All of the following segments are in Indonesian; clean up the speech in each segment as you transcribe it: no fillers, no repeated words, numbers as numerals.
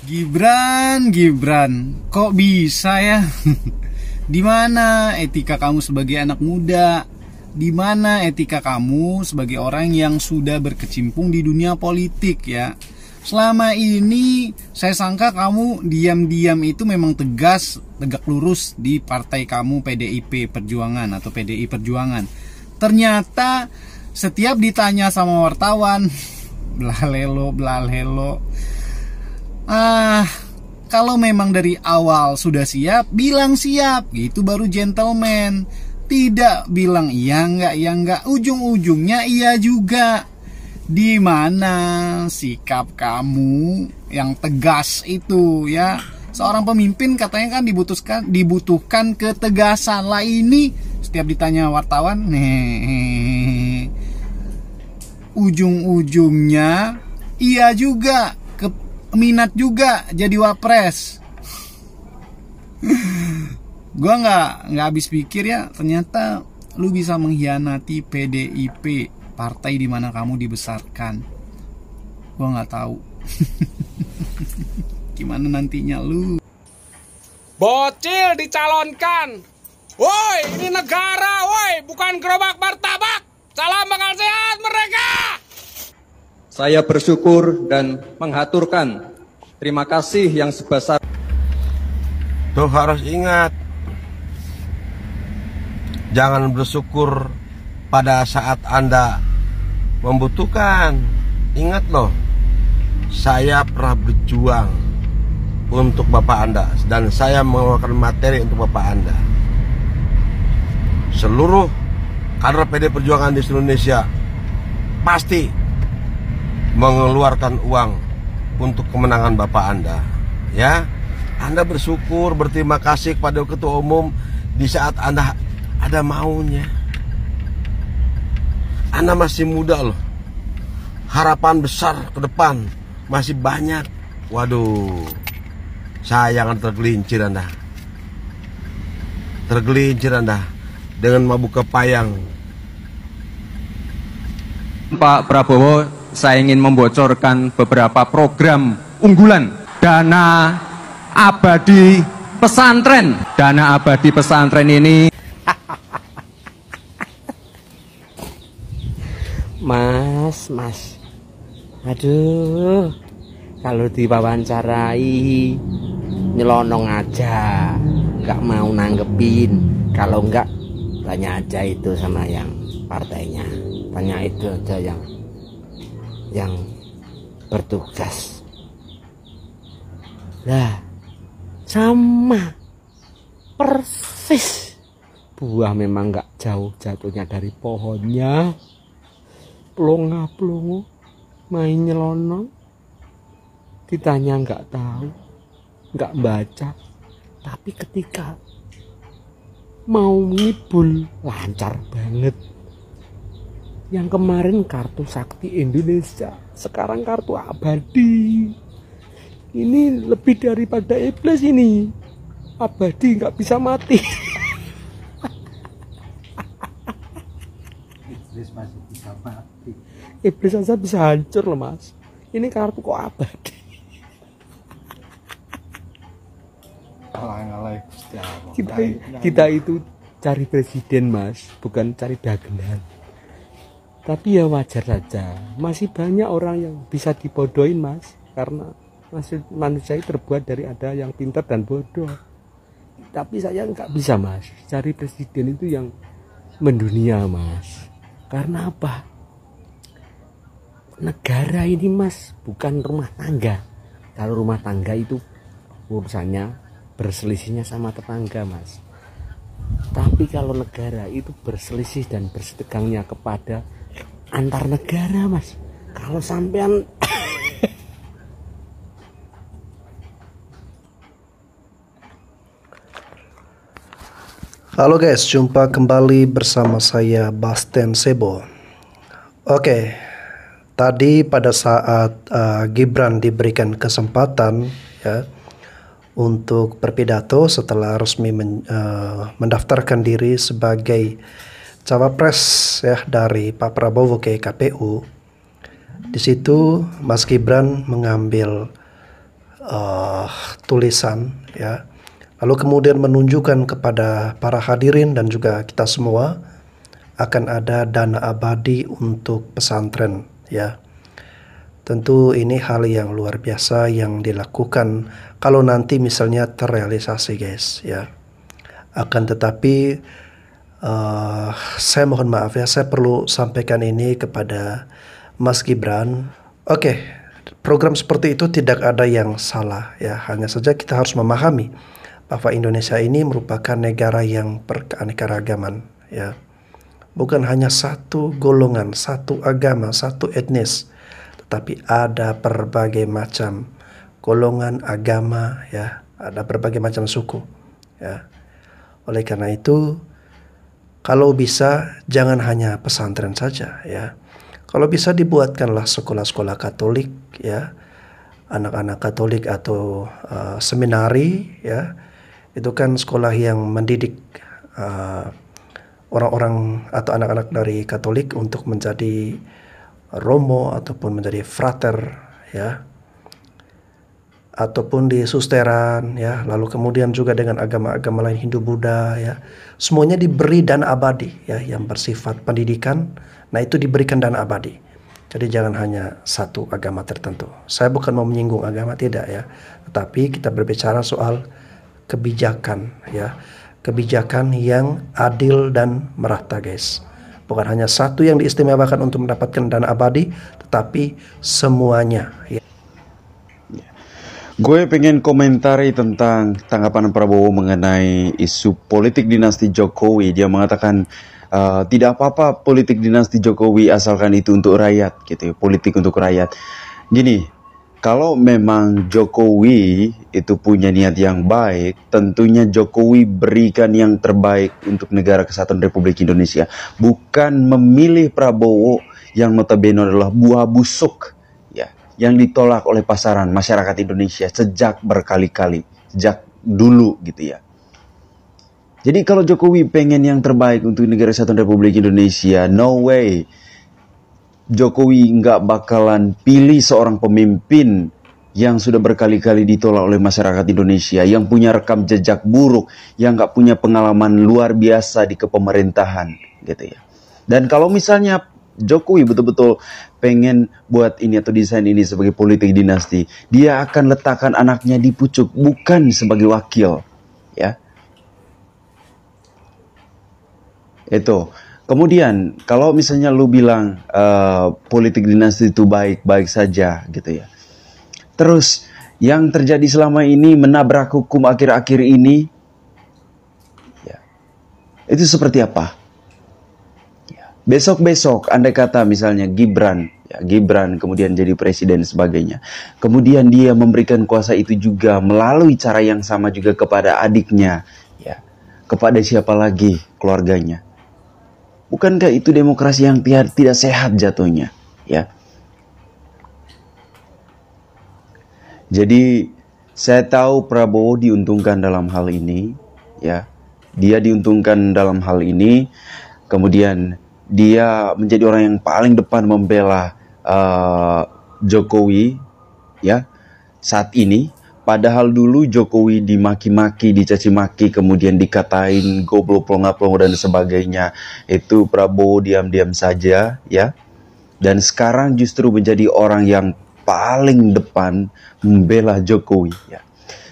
Gibran, kok bisa ya? Di mana etika kamu sebagai anak muda? Di mana etika kamu sebagai orang yang sudah berkecimpung di dunia politik ya? Selama ini saya sangka kamu diam-diam itu memang tegas, tegak lurus di partai kamu PDIP Perjuangan atau PDI Perjuangan. Ternyata setiap ditanya sama wartawan, blalelo. Kalau memang dari awal sudah siap, bilang siap, gitu baru gentleman. Tidak bilang iya enggak, ujung-ujungnya iya juga. Di mana sikap kamu yang tegas itu ya? Seorang pemimpin katanya kan dibutuhkan ketegasan. Lah ini setiap ditanya wartawan, ujung-ujungnya iya juga, minat juga jadi wapres. Gua nggak habis pikir ya, ternyata lu bisa mengkhianati PDIP, partai di mana kamu dibesarkan. Gua nggak tahu gimana nantinya lu. Bocil dicalonkan. Woi, ini negara, woi, bukan gerobak martabak. Salam bakal sehat mereka. Saya bersyukur dan menghaturkan terima kasih yang sebesar. Tuh harus ingat, jangan bersyukur pada saat Anda membutuhkan. Ingat loh, saya pernah berjuang untuk Bapak Anda dan saya mengeluarkan materi untuk Bapak Anda. Seluruh kader PD Perjuangan di seluruh Indonesia pasti mengeluarkan uang untuk kemenangan Bapak Anda. Ya, Anda bersyukur, berterima kasih kepada Ketua Umum di saat Anda ada maunya. Anda masih muda loh, harapan besar ke depan masih banyak. Waduh, sayang tergelincir Anda. Tergelincir Anda dengan mabuk kepayang. Pak Prabowo, saya ingin membocorkan beberapa program unggulan. Dana abadi pesantren. Dana abadi pesantren ini, Mas, aduh, kalau diwawancarai nyelonong aja, nggak mau nanggepin. Kalau nggak, tanya aja itu sama yang partainya, tanya itu aja yang bertugas. Lah, sama persis, buah memang nggak jauh jatuhnya dari pohonnya. Plonga-plongo main nyelonong, ditanya nggak tahu, nggak baca, tapi ketika mau ngibul lancar banget. Yang kemarin kartu sakti Indonesia, sekarang kartu abadi. Ini lebih daripada iblis ini, abadi nggak bisa mati. Iblis masih bisa mati, iblis saja bisa hancur loh mas. Ini kartu kok abadi. Kita itu cari presiden mas, bukan cari dagelan. Tapi ya wajar saja, masih banyak orang yang bisa dibodohin mas, karena masih manusia terbuat dari ada yang pintar dan bodoh. Tapi saya nggak bisa mas, cari presiden itu yang mendunia mas. Karena apa? Negara ini mas bukan rumah tangga. Kalau rumah tangga itu urusannya berselisihnya sama tetangga mas. Tapi kalau negara itu berselisih dan bersetegangnya kepada antar negara mas. Kalau sampean Halo guys, jumpa kembali bersama saya Basten Sebo. Oke, tadi pada saat Gibran diberikan kesempatan ya untuk berpidato setelah resmi mendaftarkan diri sebagai cawapres ya dari Pak Prabowo ke KPU. Di situ Mas Gibran mengambil tulisan, ya. Lalu kemudian menunjukkan kepada para hadirin dan juga kita semua akan ada dana abadi untuk pesantren, ya. Tentu ini hal yang luar biasa yang dilakukan kalau nanti misalnya terrealisasi, guys, ya. Akan tetapi saya mohon maaf ya, saya perlu sampaikan ini kepada Mas Gibran. Oke, program seperti itu tidak ada yang salah, ya. Hanya saja kita harus memahami bahwa Indonesia ini merupakan negara yang berkeanekaragaman, ya. Bukan hanya satu golongan, satu agama, satu etnis, tetapi ada berbagai macam golongan agama, ya. Ada berbagai macam suku, ya. Oleh karena itu, kalau bisa jangan hanya pesantren saja, ya. Kalau bisa dibuatkanlah sekolah-sekolah Katolik, ya. Anak-anak Katolik atau seminari, ya. Itu kan sekolah yang mendidik orang-orang atau anak-anak dari Katolik untuk menjadi romo ataupun menjadi frater, ya. Ataupun di susteran, ya. Lalu kemudian juga dengan agama-agama lain, Hindu, Buddha, ya. Semuanya diberi dana abadi, ya, yang bersifat pendidikan. Nah, itu diberikan dana abadi. Jadi jangan hanya satu agama tertentu. Saya bukan mau menyinggung agama, tidak, ya. Tetapi kita berbicara soal kebijakan, ya. Kebijakan yang adil dan merata, guys. Bukan hanya satu yang diistimewakan untuk mendapatkan dana abadi, tetapi semuanya, ya. Gue pengen komentari tentang tanggapan Prabowo mengenai isu politik dinasti Jokowi. Dia mengatakan tidak apa-apa politik dinasti Jokowi asalkan itu untuk rakyat, gitu, politik untuk rakyat. Gini, kalau memang Jokowi itu punya niat yang baik, tentunya Jokowi berikan yang terbaik untuk negara kesatuan Republik Indonesia. Bukan memilih Prabowo yang notabene adalah buah busuk, ya, yang ditolak oleh pasaran masyarakat Indonesia sejak berkali-kali, sejak dulu, gitu ya. Jadi kalau Jokowi pengen yang terbaik untuk negara kesatuan Republik Indonesia, no way Jokowi nggak bakalan pilih seorang pemimpin yang sudah berkali-kali ditolak oleh masyarakat Indonesia, yang punya rekam jejak buruk, yang nggak punya pengalaman luar biasa di kepemerintahan, gitu ya. Dan kalau misalnya Jokowi betul-betul pengen buat ini atau desain ini sebagai politik dinasti, dia akan letakkan anaknya di pucuk, bukan sebagai wakil, ya. Itu. Kemudian kalau misalnya lu bilang politik dinasti itu baik-baik saja, gitu ya. Terus yang terjadi selama ini menabrak hukum akhir-akhir ini, ya, itu seperti apa? Ya. Besok-besok andai kata misalnya Gibran, ya, Gibran kemudian jadi presiden dan sebagainya. Kemudian dia memberikan kuasa itu juga melalui cara yang sama juga kepada adiknya, ya. Kepada siapa lagi? Keluarganya. Bukankah itu demokrasi yang tidak sehat jatuhnya, ya? Jadi saya tahu Prabowo diuntungkan dalam hal ini, ya. Dia diuntungkan dalam hal ini, kemudian dia menjadi orang yang paling depan membela Jokowi, ya, saat ini. Padahal dulu Jokowi dimaki-maki, dicaci maki, kemudian dikatain goblok, plonga-plongo dan sebagainya. Itu Prabowo diam-diam saja, ya. Dan sekarang justru menjadi orang yang paling depan membela Jokowi, ya.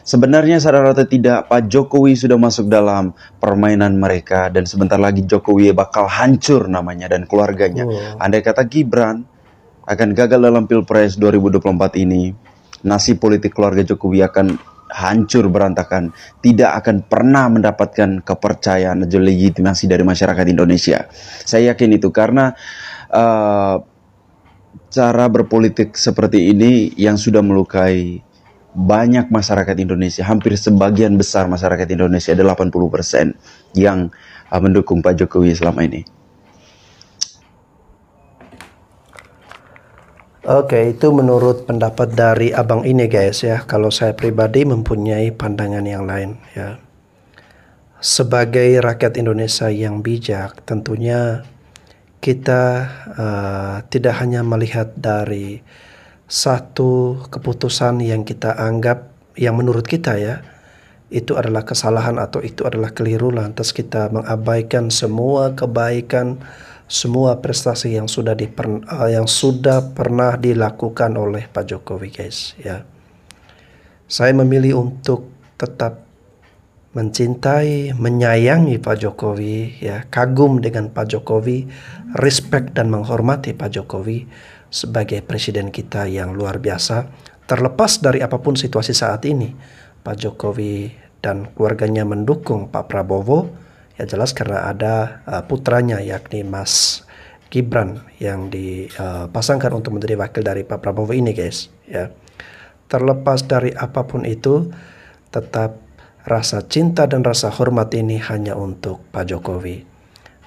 Sebenarnya sadar atau tidak, Pak Jokowi sudah masuk dalam permainan mereka, dan sebentar lagi Jokowi bakal hancur namanya dan keluarganya. Andai kata Gibran akan gagal dalam Pilpres 2024 ini, nasib politik keluarga Jokowi akan hancur berantakan, tidak akan pernah mendapatkan kepercayaan atau legitimasi dari masyarakat Indonesia. Saya yakin itu karena cara berpolitik seperti ini yang sudah melukai banyak masyarakat Indonesia. Hampir sebagian besar masyarakat Indonesia, ada 80% yang mendukung Pak Jokowi selama ini. Oke, itu menurut pendapat dari abang ini, guys, ya. Kalau saya pribadi mempunyai pandangan yang lain, ya. Sebagai rakyat Indonesia yang bijak, tentunya kita tidak hanya melihat dari satu keputusan yang kita anggap, yang menurut kita ya, itu adalah kesalahan atau itu adalah keliru, lantas kita mengabaikan semua kebaikan, semua prestasi yang sudah pernah dilakukan oleh Pak Jokowi, guys, ya. Saya memilih untuk tetap mencintai, menyayangi Pak Jokowi, ya, kagum dengan Pak Jokowi, respect dan menghormati Pak Jokowi sebagai presiden kita yang luar biasa. Terlepas dari apapun situasi saat ini, Pak Jokowi dan keluarganya mendukung Pak Prabowo, ya jelas karena ada putranya yakni Mas Gibran yang dipasangkan untuk menjadi wakil dari Pak Prabowo ini, guys, ya. Terlepas dari apapun itu, tetap rasa cinta dan rasa hormat ini hanya untuk Pak Jokowi.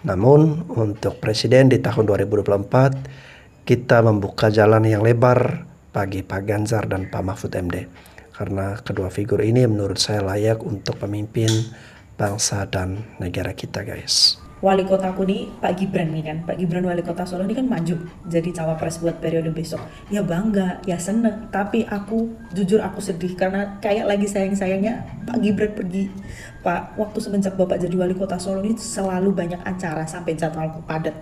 Namun untuk presiden di tahun 2024, kita membuka jalan yang lebar bagi Pak Ganjar dan Pak Mahfud MD. Karena kedua figur ini menurut saya layak untuk pemimpin bangsa dan negara kita, guys. Wali kotaku nih Pak Gibran nih kan, Pak Gibran wali kota Solo ini kan maju jadi cawapres buat periode besok. Ya bangga, ya seneng, tapi aku jujur aku sedih karena kayak lagi sayang-sayangnya Pak Gibran pergi. Pak, waktu semenjak Bapak jadi wali kota Solo ini selalu banyak acara sampai jadwalku padat.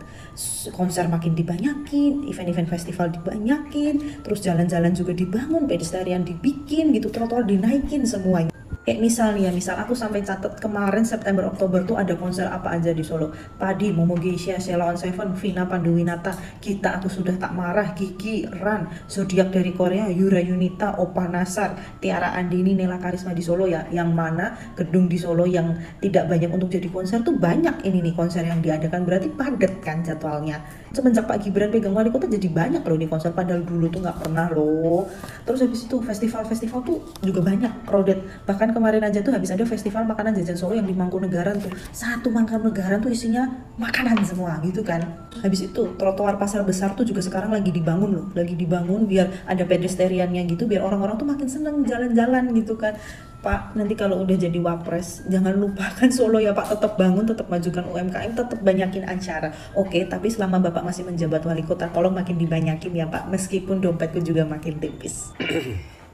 Konser makin dibanyakin, event-event festival dibanyakin, terus jalan-jalan juga dibangun, pedestrian dibikin gitu, trotoar dinaikin semuanya. Kayak misal aku sampai catat kemarin September Oktober tuh ada konser apa aja di Solo. Padi, Momo Geisha, Sheila on Seven, Vina Panduwinata, Kita Aku Sudah Tak Marah, Gigi, Ran, Zodiac dari Korea, Yura Yunita, Opa Nasar, Tiara Andini, Nela Karisma di Solo ya. Yang mana gedung di Solo yang tidak banyak untuk jadi konser tuh banyak ini nih konser yang diadakan, berarti padat kan jadwalnya. Semenjak Pak Gibran pegang wali kota jadi banyak loh nih konser, padahal dulu tuh nggak pernah loh. Terus habis itu festival-festival tuh juga banyak crowded. Bahkan kemarin aja tuh habis ada festival makanan jajan Solo yang di Mangkunegaran tuh. Satu Mangkunegaran tuh isinya makanan semua gitu kan. Habis itu trotoar pasar besar tuh juga sekarang lagi dibangun loh. Lagi dibangun biar ada pedestriannya gitu, biar orang-orang tuh makin seneng jalan-jalan gitu kan. Pak, nanti kalau udah jadi wapres, jangan lupakan Solo ya Pak, tetap bangun, tetap majukan UMKM, tetap banyakin acara. Oke, tapi selama Bapak masih menjabat wali kota, tolong makin dibanyakin ya Pak, meskipun dompetku juga makin tipis.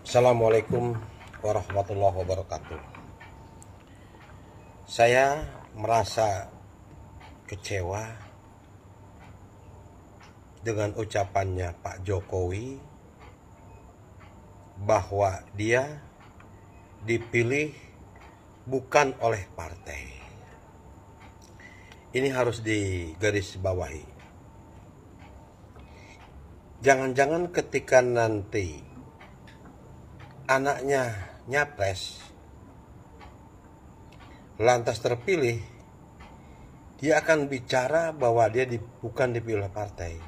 Assalamualaikum warahmatullahi wabarakatuh. Saya merasa kecewa dengan ucapannya Pak Jokowi bahwa dia dipilih bukan oleh partai. Ini harus digarisbawahi. Jangan-jangan ketika nanti anaknya nyapres lantas terpilih, dia akan bicara bahwa dia bukan dipilih oleh partai.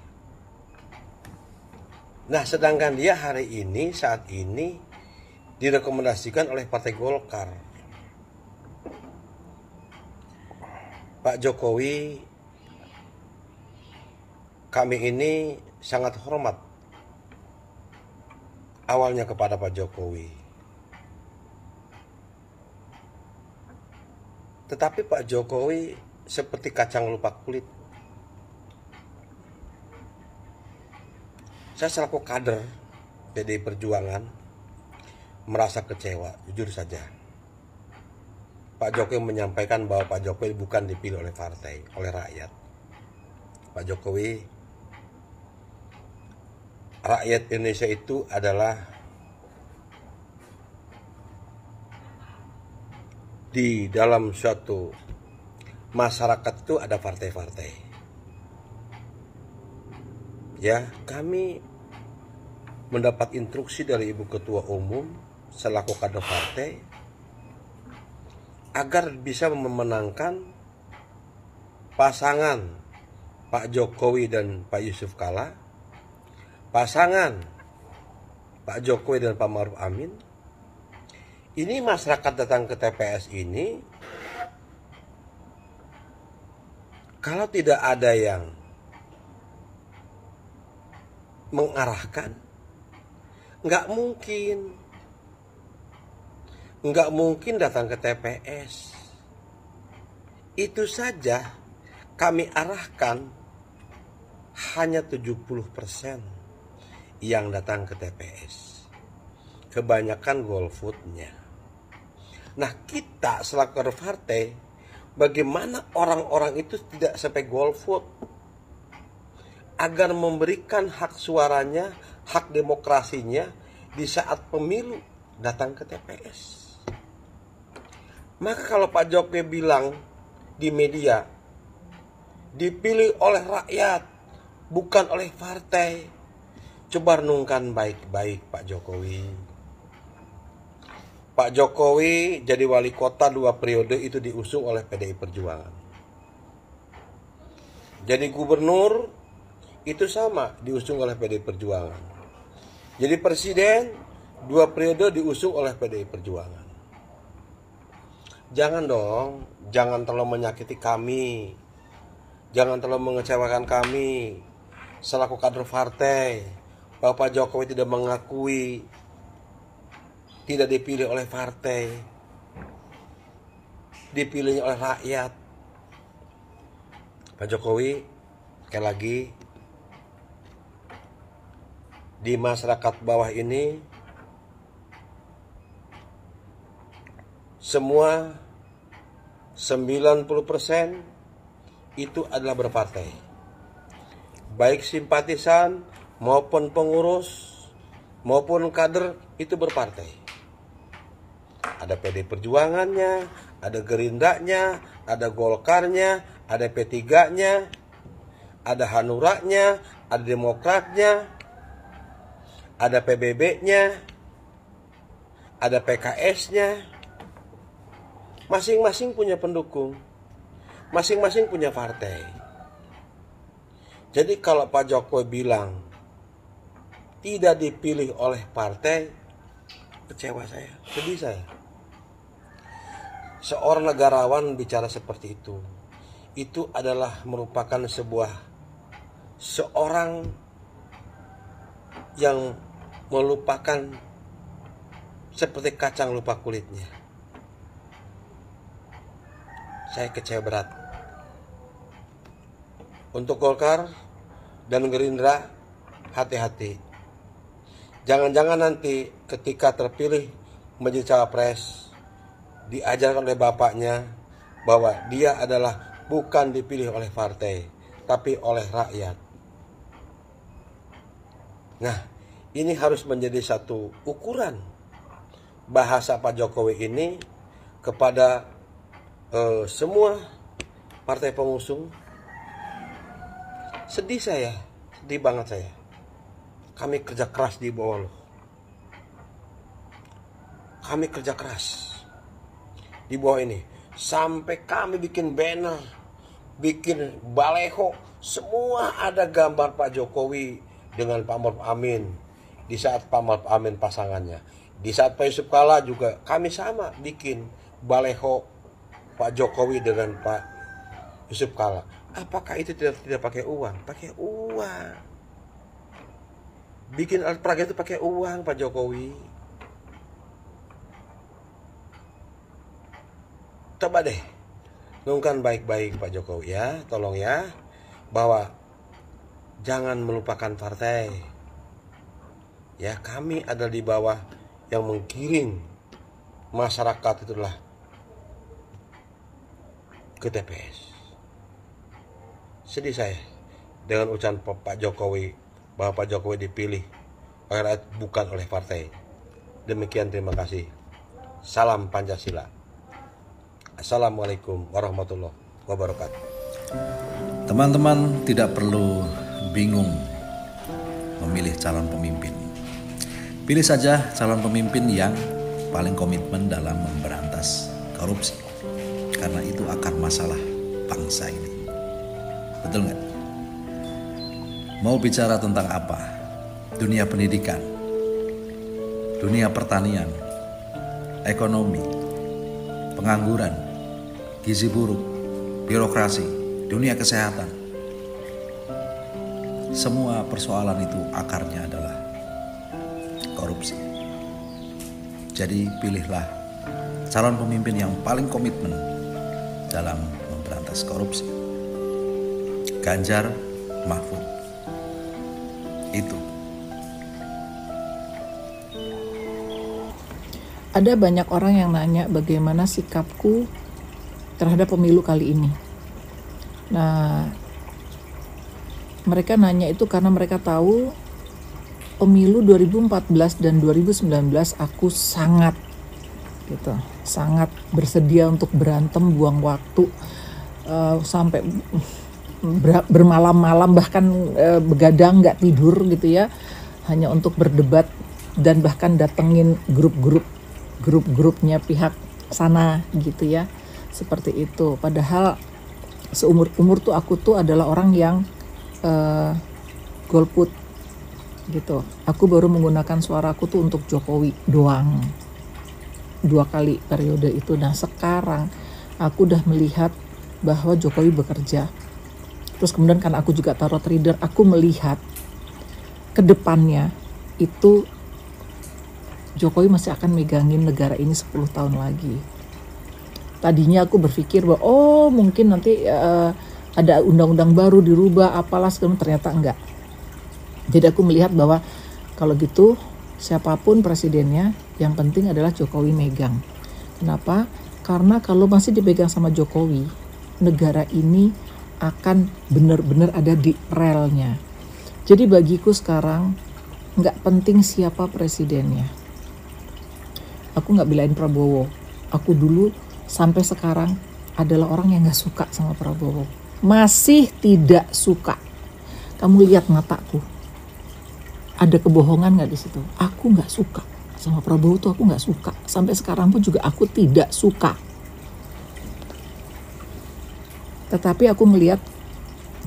Nah, sedangkan dia hari ini, saat ini direkomendasikan oleh Partai Golkar. Pak Jokowi, kami ini sangat hormat awalnya kepada Pak Jokowi. Tetapi Pak Jokowi seperti kacang lupa kulit. Saya selaku kader PDI Perjuangan merasa kecewa, jujur saja. Pak Jokowi menyampaikan bahwa Pak Jokowi bukan dipilih oleh partai, oleh rakyat. Pak Jokowi, rakyat Indonesia itu adalah di dalam suatu masyarakat itu ada partai-partai. Ya, kami mendapat instruksi dari Ibu Ketua Umum selaku kader partai agar bisa memenangkan pasangan Pak Jokowi dan Pak Yusuf Kalla, pasangan Pak Jokowi dan Pak Ma'ruf Amin. Ini masyarakat datang ke TPS ini, kalau tidak ada yang mengarahkan, nggak mungkin datang ke TPS. Itu saja kami arahkan hanya 70%. yang datang ke TPS. Kebanyakan golputnya. Nah, kita selaku kader partai, bagaimana orang-orang itu tidak sampai golput agar memberikan hak suaranya, hak demokrasinya di saat pemilu datang ke TPS. Maka kalau Pak Jokowi bilang di media dipilih oleh rakyat bukan oleh partai, coba renungkan baik-baik Pak Jokowi. Pak Jokowi jadi wali kota 2 periode itu diusung oleh PDI Perjuangan. Jadi gubernur itu sama diusung oleh PDI Perjuangan. Jadi presiden 2 periode diusung oleh PDI Perjuangan. Jangan dong, jangan terlalu menyakiti kami. Jangan terlalu mengecewakan kami selaku kader partai. Bapak Jokowi tidak mengakui tidak dipilih oleh partai, dipilihnya oleh rakyat. Pak Jokowi, sekali lagi, di masyarakat bawah ini semua 90% itu adalah berpartai. Baik simpatisan maupun pengurus maupun kader itu berpartai. Ada PD Perjuangannya, ada Gerindanya, ada Golkarnya, ada P3-nya, ada Hanuranya, ada Demokratnya, ada PBB-nya, ada PKS-nya. Masing-masing punya pendukung, masing-masing punya partai. Jadi kalau Pak Jokowi bilang tidak dipilih oleh partai, kecewa saya, sedih saya. Seorang negarawan bicara seperti itu adalah merupakan seorang yang melupakan seperti kacang lupa kulitnya. Saya kecewa berat. Untuk Golkar dan Gerindra, hati-hati. Jangan-jangan nanti ketika terpilih menjadi cawapres, diajarkan oleh bapaknya bahwa dia adalah bukan dipilih oleh partai, tapi oleh rakyat. Nah, ini harus menjadi satu ukuran bahasa Pak Jokowi ini kepada semua partai pengusung. Sedih saya, sedih banget saya. Kami kerja keras di bawah loh. Kami kerja keras di bawah ini. Sampai kami bikin banner, bikin baleho, semua ada gambar Pak Jokowi dengan Pak Maruf Amin. Di saat Pak Maruf Amin pasangannya. Di saat Pak Yusuf Kalla juga kami sama bikin baleho Pak Jokowi dengan Pak Yusuf Kalla. Apakah itu tidak pakai uang? Pakai uang. Bikin alat peraga itu pakai uang Pak Jokowi. Coba deh, renungkan baik-baik Pak Jokowi ya, tolong ya, bahwa jangan melupakan partai. Ya, kami ada di bawah yang menggiring masyarakat itulah ke TPS. Sedih saya dengan ucapan Pak Jokowi bahwa Pak Jokowi dipilih oleh rakyat bukan oleh partai. Demikian, terima kasih. Salam Pancasila. Assalamualaikum warahmatullahi wabarakatuh. Teman-teman tidak perlu bingung memilih calon pemimpin. Pilih saja calon pemimpin yang paling komitmen dalam memberantas korupsi. Karena itu akar masalah bangsa ini. Betul nggak? Mau bicara tentang apa? Dunia pendidikan, dunia pertanian, ekonomi, pengangguran, gizi buruk, birokrasi, dunia kesehatan. Semua persoalan itu akarnya adalah korupsi. Jadi pilihlah calon pemimpin yang paling komitmen dalam memberantas korupsi. Ganjar Mahfud. Itu Ada banyak orang yang nanya bagaimana sikapku terhadap pemilu kali ini. Nah, mereka nanya itu karena mereka tahu pemilu 2014 dan 2019 aku sangat bersedia untuk berantem, buang waktu sampai bermalam-malam, bahkan begadang nggak tidur gitu ya, hanya untuk berdebat dan bahkan datengin grupnya pihak sana gitu ya, seperti itu. Padahal seumur-umur tuh aku tuh adalah orang yang golput gitu. Aku baru menggunakan suaraku tuh untuk Jokowi doang, 2 kali periode itu. Nah sekarang aku udah melihat bahwa Jokowi bekerja. Terus kemudian karena aku juga tarot reader, aku melihat ke depannya itu Jokowi masih akan megangin negara ini 10 tahun lagi. Tadinya aku berpikir bahwa mungkin nanti ada undang-undang baru dirubah apalah, ternyata enggak. Jadi aku melihat bahwa kalau gitu siapapun presidennya, yang penting adalah Jokowi megang. Kenapa? Karena kalau masih dipegang sama Jokowi, negara ini akan benar-benar ada di relnya. Jadi bagiku sekarang nggak penting siapa presidennya. Aku nggak belain Prabowo. Aku dulu sampai sekarang adalah orang yang nggak suka sama Prabowo. Masih tidak suka. Kamu lihat mataku. Ada kebohongan nggak di situ? Aku nggak suka sama Prabowo tuh, aku nggak suka. Sampai sekarang pun juga aku tidak suka. Tetapi aku melihat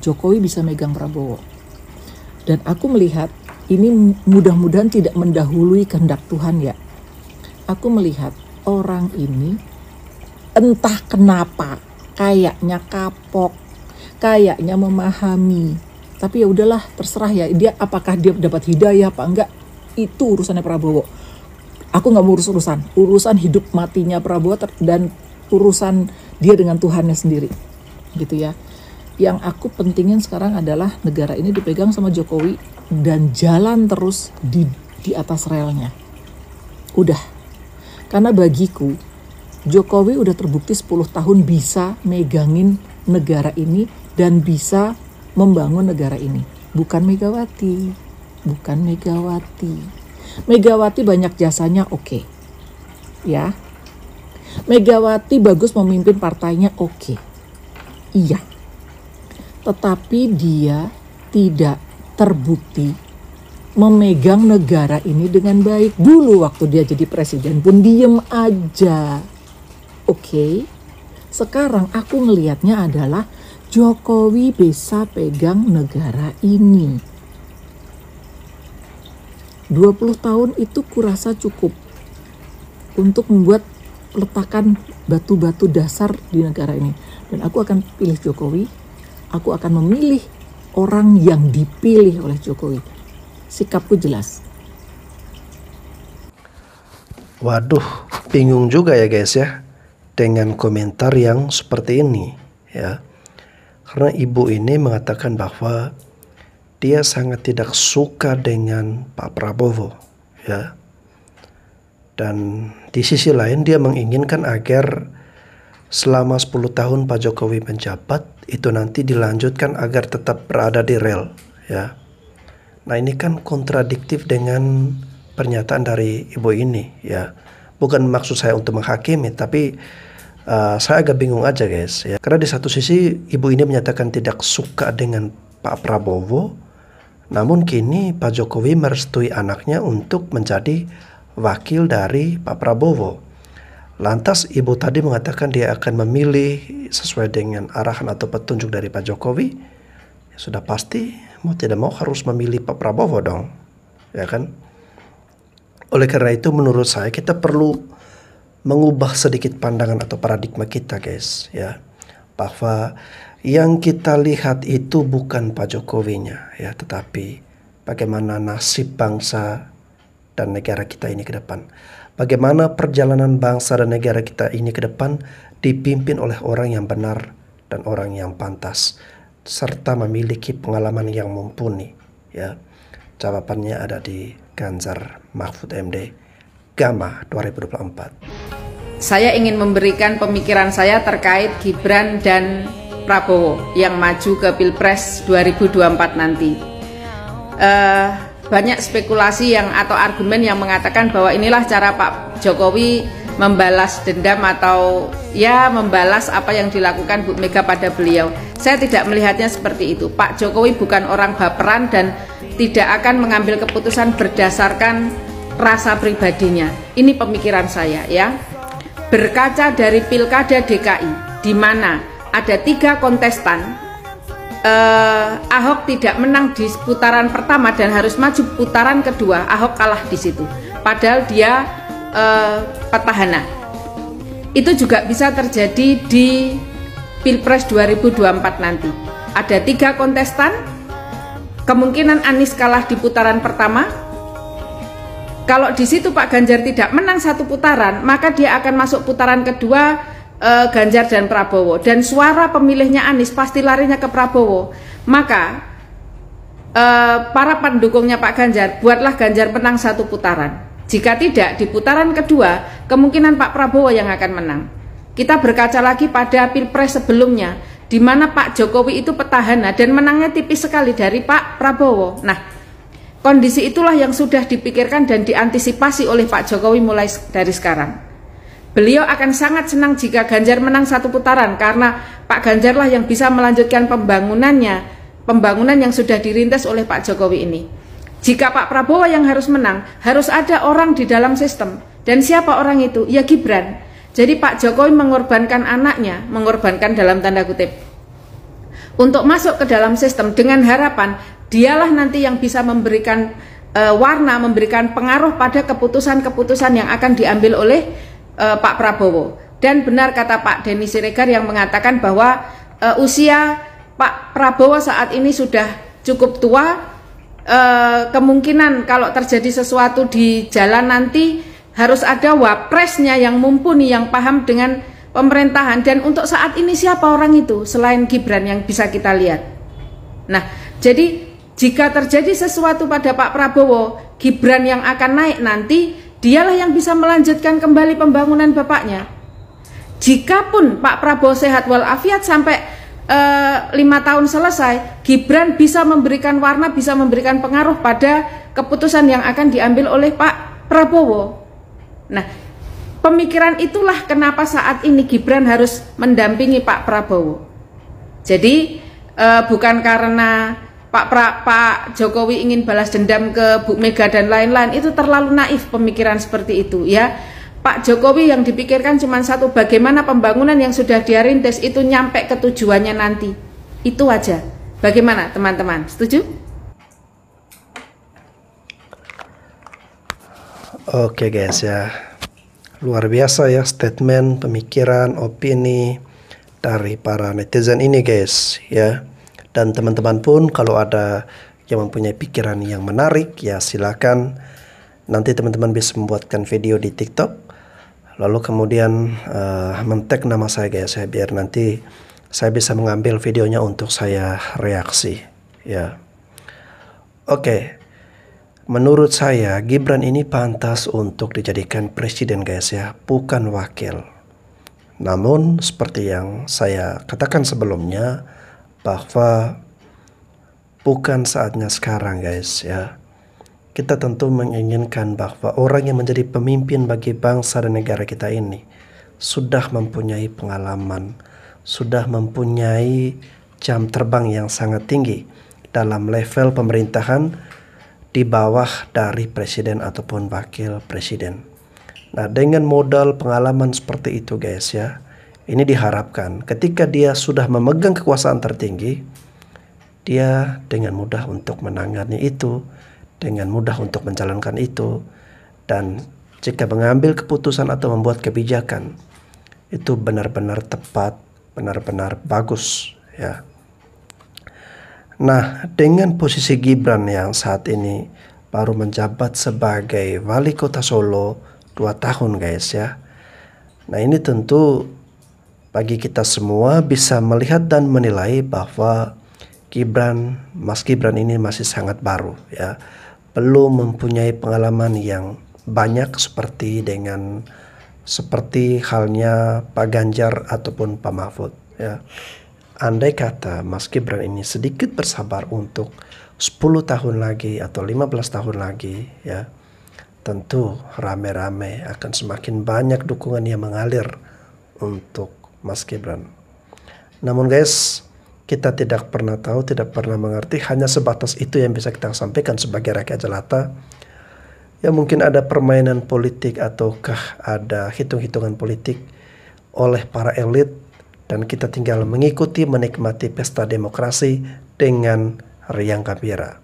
Jokowi bisa megang Prabowo. Dan aku melihat ini mudah-mudahan tidak mendahului kehendak Tuhan ya. Aku melihat orang ini entah kenapa kayaknya kapok, kayaknya memahami. Tapi ya udahlah, terserah ya. Apakah dia dapat hidayah apa enggak, itu urusannya Prabowo. Aku nggak mau urusan hidup matinya Prabowo dan urusan dia dengan Tuhannya sendiri, gitu ya. Yang aku pentingin sekarang adalah negara ini dipegang sama Jokowi dan jalan terus di atas relnya. Udah. Karena bagiku Jokowi udah terbukti 10 tahun bisa megangin negara ini dan bisa membangun negara ini. Bukan Megawati. Megawati banyak jasanya, oke. Ya. Megawati bagus memimpin partainya, oke. Iya. Tetapi dia tidak terbukti memegang negara ini dengan baik. Dulu waktu dia jadi presiden pun diem aja. Oke. Sekarang aku ngelihatnya adalah Jokowi bisa pegang negara ini. 20 tahun itu kurasa cukup untuk membuat peletakan batu-batu dasar di negara ini. Dan aku akan pilih Jokowi. Aku akan memilih orang yang dipilih oleh Jokowi. Sikapku jelas. Waduh, bingung juga ya guys ya dengan komentar yang seperti ini ya. Karena ibu ini mengatakan bahwa dia sangat tidak suka dengan Pak Prabowo ya. Dan di sisi lain dia menginginkan agar selama 10 tahun Pak Jokowi menjabat itu nanti dilanjutkan agar tetap berada di rel ya. Nah ini kan kontradiktif dengan pernyataan dari ibu ini ya. Bukan maksud saya untuk menghakimi, tapi saya agak bingung aja guys ya. Karena di satu sisi ibu ini menyatakan tidak suka dengan Pak Prabowo, namun kini Pak Jokowi merestui anaknya untuk menjadi wakil dari Pak Prabowo. Lantas ibu tadi mengatakan dia akan memilih sesuai dengan arahan atau petunjuk dari Pak Jokowi. Ya, sudah pasti mau tidak mau harus memilih Pak Prabowo dong, ya kan? Oleh karena itu menurut saya kita perlu mengubah sedikit pandangan atau paradigma kita guys ya, bahwa yang kita lihat itu bukan Pak Jokowinya ya, tetapi bagaimana nasib bangsa dan negara kita ini ke depan. Bagaimana perjalanan bangsa dan negara kita ini ke depan dipimpin oleh orang yang benar dan orang yang pantas serta memiliki pengalaman yang mumpuni ya. Jawabannya ada di Ganjar Mahfud MD Gama 2024. Saya ingin memberikan pemikiran saya terkait Gibran dan Prabowo yang maju ke Pilpres 2024 nanti. Banyak spekulasi atau argumen yang mengatakan bahwa inilah cara Pak Jokowi membalas dendam atau ya membalas apa yang dilakukan Bu Mega pada beliau. Saya tidak melihatnya seperti itu. Pak Jokowi bukan orang baperan dan tidak akan mengambil keputusan berdasarkan rasa pribadinya. Ini pemikiran saya ya. Berkaca dari Pilkada DKI di mana ada 3 kontestan, Ahok tidak menang di putaran pertama dan harus maju putaran kedua. Ahok kalah di situ. Padahal dia petahana. Itu juga bisa terjadi di Pilpres 2024 nanti. Ada 3 kontestan, kemungkinan Anies kalah di putaran pertama. Kalau di situ Pak Ganjar tidak menang 1 putaran, maka dia akan masuk putaran kedua Ganjar dan Prabowo. Dan suara pemilihnya Anies pasti larinya ke Prabowo. Maka para pendukungnya Pak Ganjar, buatlah Ganjar menang 1 putaran. Jika tidak, di putaran kedua, kemungkinan Pak Prabowo yang akan menang. Kita berkaca lagi pada Pilpres sebelumnya, di mana Pak Jokowi itu petahana dan menangnya tipis sekali dari Pak Prabowo. Nah, kondisi itulah yang sudah dipikirkan dan diantisipasi oleh Pak Jokowi mulai dari sekarang. Beliau akan sangat senang jika Ganjar menang 1 putaran karena Pak Ganjarlah yang bisa melanjutkan pembangunan yang sudah dirintis oleh Pak Jokowi ini. Jika Pak Prabowo yang harus menang, harus ada orang di dalam sistem. Dan siapa orang itu? Ya Gibran. Jadi Pak Jokowi mengorbankan anaknya, mengorbankan dalam tanda kutip, untuk masuk ke dalam sistem dengan harapan dialah nanti yang bisa memberikan warna, memberikan pengaruh pada keputusan-keputusan yang akan diambil oleh Pak Prabowo. Dan benar kata Pak Denny Siregar yang mengatakan bahwa usia Pak Prabowo saat ini sudah cukup tua. Kemungkinan kalau terjadi sesuatu di jalan nanti harus ada wapresnya yang mumpuni, yang paham dengan pemerintahan. Dan untuk saat ini siapa orang itu selain Gibran yang bisa kita lihat? Nah, jadi jika terjadi sesuatu pada Pak Prabowo, Gibran yang akan naik nanti, dialah yang bisa melanjutkan kembali pembangunan bapaknya. Jikapun Pak Prabowo sehat walafiat sampai 5 tahun selesai, Gibran bisa memberikan warna, bisa memberikan pengaruh pada keputusan yang akan diambil oleh Pak Prabowo. Nah, pemikiran itulah kenapa saat ini Gibran harus mendampingi Pak Prabowo. Jadi bukan karena Pak Jokowi ingin balas dendam ke Bu Mega dan lain-lain, itu terlalu naif pemikiran seperti itu ya. Pak Jokowi yang dipikirkan cuma satu, bagaimana pembangunan yang sudah dia rintis itu nyampe ke tujuannya nanti. Itu aja. Bagaimana teman-teman? Setuju? Oke guys ya, luar biasa ya statement, pemikiran, opini dari para netizen ini guys ya. Dan teman-teman pun kalau ada yang mempunyai pikiran yang menarik ya silakan nanti teman-teman bisa membuatkan video di TikTok. Lalu kemudian men-tag nama saya guys ya, biar nanti saya bisa mengambil videonya untuk saya reaksi ya. Oke, menurut saya Gibran ini pantas untuk dijadikan presiden guys ya, bukan wakil. Namun seperti yang saya katakan sebelumnya, bahwa bukan saatnya sekarang guys ya. Kita tentu menginginkan bahwa orang yang menjadi pemimpin bagi bangsa dan negara kita ini sudah mempunyai pengalaman, sudah mempunyai jam terbang yang sangat tinggi dalam level pemerintahan di bawah dari presiden ataupun wakil presiden. Nah, dengan modal pengalaman seperti itu guys ya, ini diharapkan ketika dia sudah memegang kekuasaan tertinggi, dia dengan mudah untuk menangani itu, dengan mudah untuk menjalankan itu, dan jika mengambil keputusan atau membuat kebijakan itu benar-benar tepat, benar-benar bagus ya. Nah, dengan posisi Gibran yang saat ini baru menjabat sebagai wali kota Solo 2 tahun guys ya. Nah, ini tentu bagi kita semua bisa melihat dan menilai bahwa Mas Gibran ini masih sangat baru ya. Belum mempunyai pengalaman yang banyak seperti halnya Pak Ganjar ataupun Pak Mahfud, ya. Andai kata Mas Gibran ini sedikit bersabar untuk 10 tahun lagi atau 15 tahun lagi, ya, tentu rame-rame akan semakin banyak dukungan yang mengalir untuk Mas Gibran. Namun guys, kita tidak pernah tahu, tidak pernah mengerti, hanya sebatas itu yang bisa kita sampaikan sebagai rakyat jelata. Ya mungkin ada permainan politik ataukah ada hitung-hitungan politik oleh para elit, dan kita tinggal mengikuti, menikmati pesta demokrasi dengan riang gembira.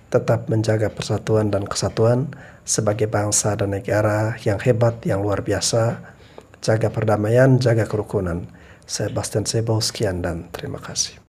Tetap menjaga persatuan dan kesatuan sebagai bangsa dan negara yang hebat, yang luar biasa. Jaga perdamaian, jaga kerukunan. Saya Bastian Sebo, sekian dan terima kasih.